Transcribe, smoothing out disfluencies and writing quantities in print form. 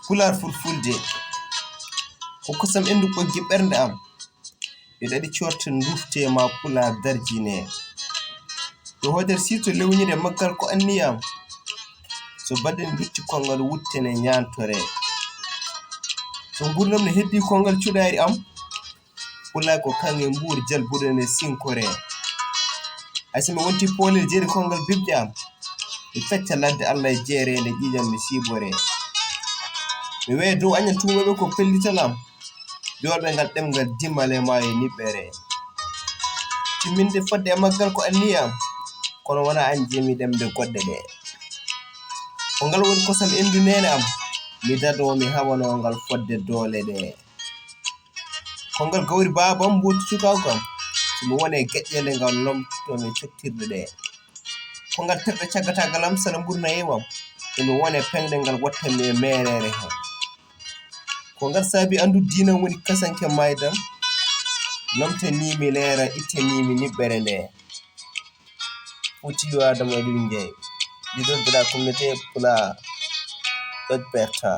pulaar fulfulde ko kosam endu ɓoggi ɓernde am ɓe ɗaɗi corta dufte ma pulaar darjine ɗo hoder sito lewnire maggal ko anniyam so baɗen lutti kongal wuttene nyantore so gurdam ne heddi kongal cuɗari am pulaar ko kange mbur jalburene sinkore ayso mi wonti polel jeeri kongal bibde am mi fecca ladde allah e jeerende ƴiƴam mi sibore mi weya dow añan tumoɓe ko pellital am jolɓe ngal ɗemngal dimmal e maayo niɓɓere timminde fodde e maggal ko anniyam kono wona an jeemi ɗemde goɗɗe ɗe ko ngal woni kosam endu nene am mi dado mi hawano ngal fodde doole ɗe ko ngal gawri babam mboti cukaw kam somi woni e geƴƴele ngal lomtomi cottirɗe ɗe ko ngal terɗe caggatagal am saɗa ɓurna yewam emi wone peŋɗe ngal wattanmi e merere he ko ngal saabi andu diina woni kasanke maydam lomtanimi leera ittanimi niɓɓere nde futti yo adama e ɗum jeey ɗiɗo dira communauté pulaar ɗo perta